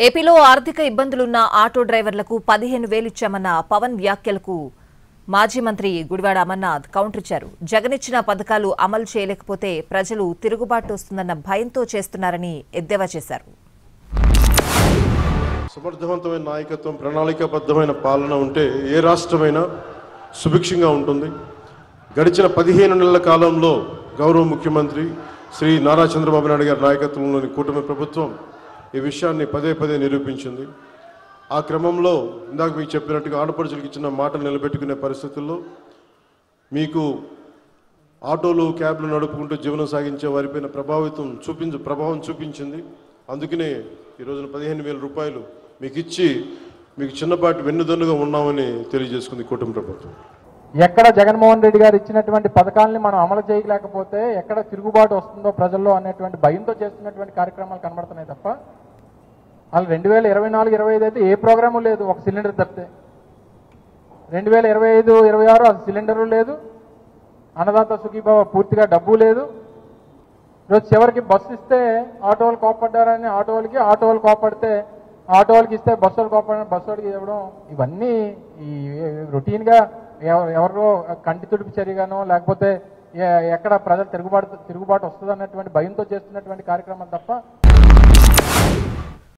ఏపీలో ఆర్థిక ఇబ్బందులున్న ఆటో డ్రైవర్లకు 15,000 ఇచ్చామన్న పవన్ వ్యాఖ్యలకు మాజీ మంత్రి గుడివాడ అమర్నాథ్ కౌంటర్ ఇచ్చారు. జగనిచ్చిన పథకాలు అమలు చేయలేకపోతే ప్రజలు తిరుగుబాటు వస్తుందన్న భయంతో చేస్తున్నారని ఎద్దేవా చేశారు. సమర్థవంతమైన నాయకత్వం, ప్రణాళికాబద్ధమైన పాలన ఉంటే ఏ రాష్ట్రమైనా సుభిక్షంగా ఉంటుంది. గడిచిన 15 నెలల కాలంలో గౌరవ ముఖ్యమంత్రి శ్రీ నారా చంద్రబాబు నాయుడు గారి నాయకత్వంలోని కూటమి ప్రభుత్వం ఈ విషయాన్ని పదే పదే నిరూపించింది. ఆ క్రమంలో ఇందాక మీకు చెప్పినట్టుగా ఆడపడుచులకు ఇచ్చిన మాటలు నిలబెట్టుకునే పరిస్థితుల్లో మీకు ఆటోలు, క్యాబ్లు నడుపుకుంటూ జీవనం సాగించే వారిపైన ప్రభావం చూపించింది. అందుకనే ఈ రోజున 15,000 రూపాయలు మీకు ఇచ్చి మీకు చిన్నపాటి వెన్నుదన్నుగా ఉన్నామని తెలియజేసుకుంది కూటమి ప్రభుత్వం. ఎక్కడ జగన్మోహన్ రెడ్డి గారు ఇచ్చినటువంటి పథకాలని మనం అమలు చేయలేకపోతే ఎక్కడ తిరుగుబాటు వస్తుందో ప్రజల్లో అనేటువంటి భయంతో చేస్తున్నటువంటి కార్యక్రమాలు కనబడుతున్నాయి తప్ప వాళ్ళు 2024-25 అయితే ఏ ప్రోగ్రాము లేదు, ఒక సిలిండర్ తప్పితే. 2025-26 అది సిలిండరు లేదు, అన్నదాత సుఖీభావ పూర్తిగా డబ్బు లేదు. ఈరోజు చివరికి బస్సు ఇస్తే ఆటో వాళ్ళు కోపడ్డారని ఆటో వాళ్ళు కోపడితే ఆటో వాళ్ళకి ఇస్తే బస్సు వాళ్ళు కోపడారని బస్సు వాళ్ళకి ఇవ్వడం, ఇవన్నీ ఈ రొటీన్గా ఎవరో కంటి తుడుపు చర్యగానో లేకపోతే ఎక్కడ ప్రజలు తిరుగుబాటు వస్తుంది అన్నటువంటి భయంతో చేస్తున్నటువంటి కార్యక్రమం తప్ప